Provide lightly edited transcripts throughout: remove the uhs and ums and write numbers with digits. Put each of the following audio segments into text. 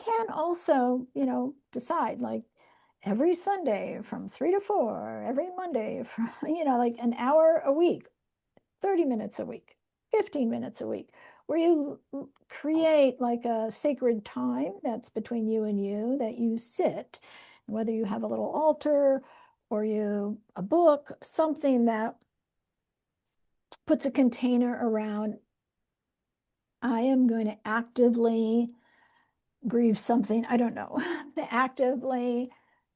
can also, decide like every Sunday from 3 to 4, every Monday from, like an hour a week, 30 minutes a week, 15 minutes a week, where you create like a sacred time that's between you and you, that you sit, whether you have a little altar or a book, something that puts a container around, I am going to actively grieve something, I don't know, to actively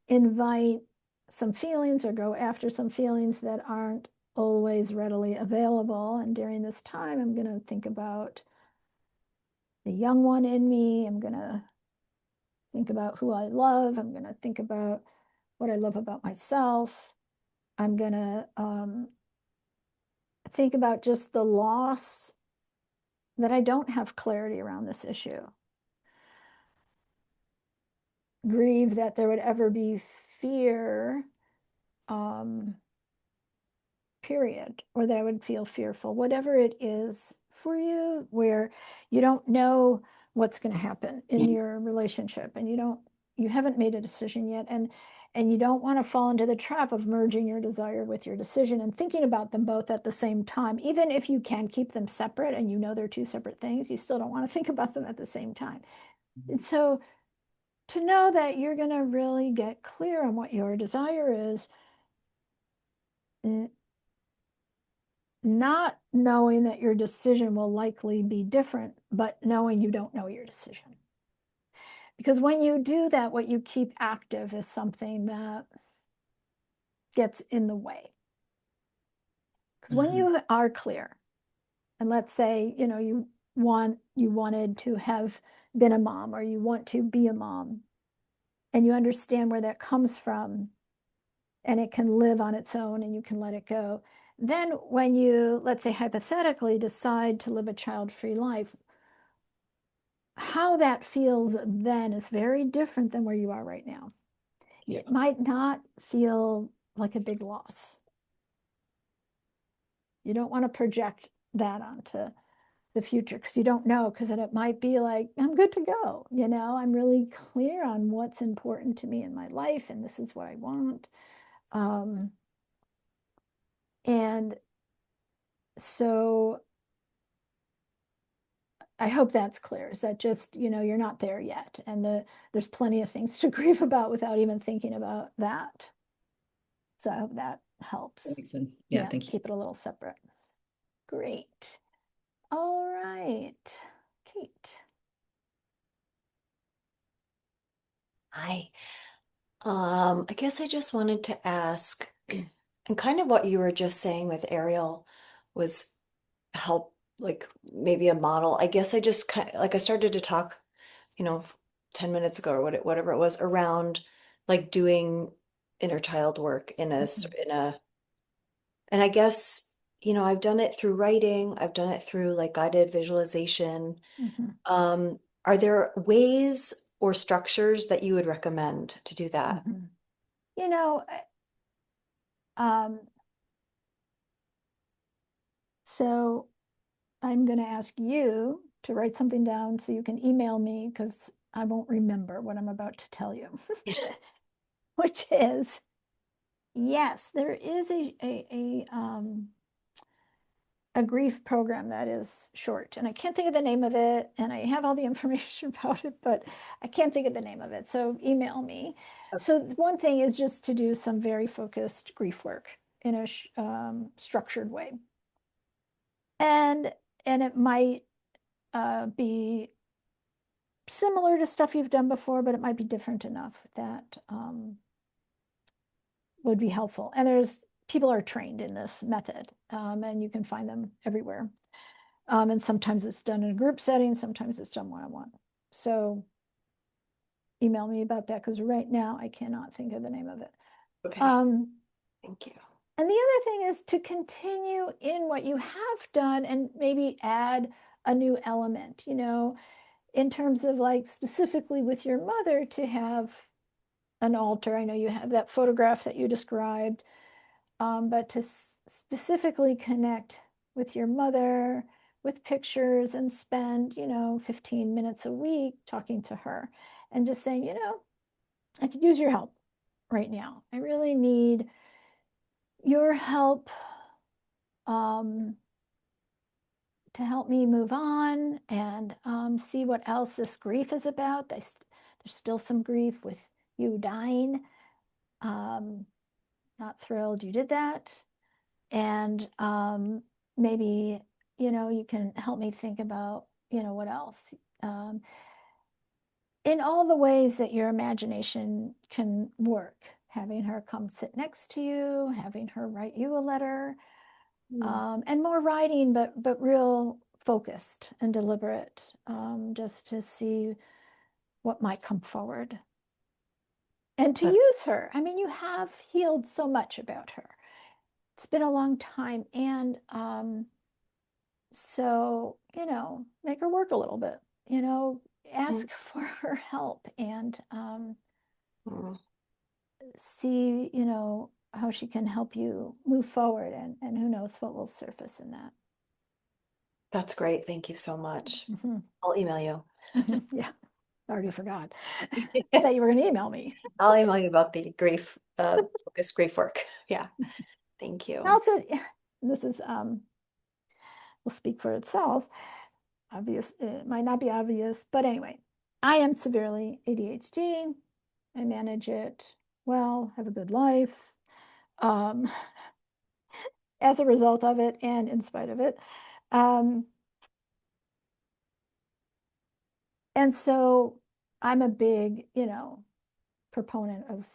invite some feelings or go after some feelings that aren't always readily available. And during this time, I'm going to think about the young one in me. I'm going to think about who I love. I'm going to think about what I love about myself. I'm going to think about just the loss that I don't have clarity around this issue. Grieve that there would ever be fear, um, period, or that I would feel fearful, whatever it is for you, where you don't know what's going to happen in your relationship, and you haven't made a decision yet, and you don't want to fall into the trap of merging your desire with your decision and thinking about them both at the same time. Even if you can keep them separate and they're two separate things, you still don't want to think about them at the same time. And so to know that you're going to really get clear on what your desire is, not knowing that your decision will likely be different, but knowing you don't know your decision. Because when you do that, what you keep active is something that gets in the way. Because when you are clear, and let's say, you wanted to have been a mom, or you want to be a mom, and you understand where that comes from, and it can live on its own and you can let it go. Then when you, let's say hypothetically, decide to live a child-free life, how that feels then is very different than where you are right now. Yeah. It might not feel like a big loss. You don't want to project that onto the future, because you don't know, because then it might be like, I'm good to go. I'm really clear on what's important to me in my life, and this is what I want. And so I hope that's clear, is that just, you're not there yet. And there's plenty of things to grieve about without even thinking about that. So I hope that helps. That makes sense. Yeah, thank you. Keep it a little separate. Great. All right, Kate. Hi. I guess I just wanted to ask, and kind of what you were just saying with Ariel was help, like maybe a model. I guess I just kind of, like I started to talk, you know, 10 minutes ago or whatever it was around like doing inner child work in a, and I guess, I've done it through writing, I've done it through like guided visualization. Are there ways or structures that you would recommend to do that? You know, so I'm going to ask you to write something down so you can email me, because I won't remember what I'm about to tell you, which is, yes, there is a grief program that is short, and I can't think of the name of it, and I have all the information about it, but I can't think of the name of it. So email me. So one thing is just to do some very focused grief work in a structured way, and it might be similar to stuff you've done before, but it might be different enough that would be helpful. And people are trained in this method, and you can find them everywhere. And sometimes it's done in a group setting, sometimes it's done one-on-one. So email me about that, because right now I cannot think of the name of it. Okay. Thank you. And the other thing is to continue in what you have done and maybe add a new element, in terms of like specifically with your mother, to have an altar. I know you have that photograph that you described, but to specifically connect with your mother, with pictures and spend, 15 minutes a week talking to her and just saying, I could use your help right now. I really need your help um, to help me move on and see what else this grief is about. There's still some grief with you dying. Um, not thrilled you did that. And maybe, you can help me think about, what else. Um, in all the ways that your imagination can work, having her come sit next to you, having her write you a letter, Mm. and more writing, but real focused and deliberate, just to see what might come forward and to But use her. I mean, you have healed so much about her. It's been a long time, and so make her work a little bit. mm, Ask for her help and mm, see, how she can help you move forward, and who knows what will surface in that. that's great. Thank you so much. Mhm. I'll email you. Yeah, I already forgot that you were going to email me. I'll email you about the grief, focus grief work. Yeah. Thank you. Also, this is will speak for itself. Obvious, it might not be obvious, but anyway, I am severely ADHD. I manage it well, have a good life, um, as a result of it and in spite of it. Um, and so I'm a big, proponent of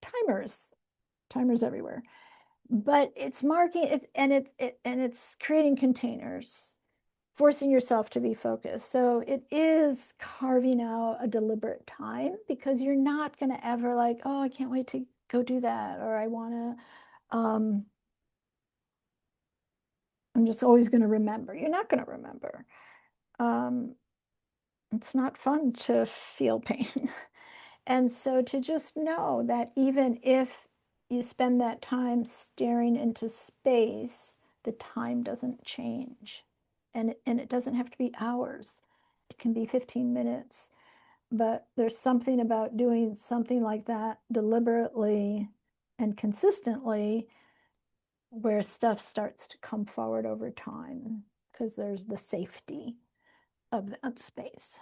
timers, timers everywhere. But it's marking it, and it's creating containers, forcing yourself to be focused. So it is carving out a deliberate time, because you're not going to ever like, oh, I can't wait to go do that, or I want to I'm just always going to remember. You're not going to remember. Um, it's not fun to feel pain. And so to just know that even if you spend that time staring into space, the time doesn't change. And it doesn't have to be hours. It can be 15 minutes. But there's something about doing something like that deliberately and consistently where stuff starts to come forward over time, because there's the safety of that space.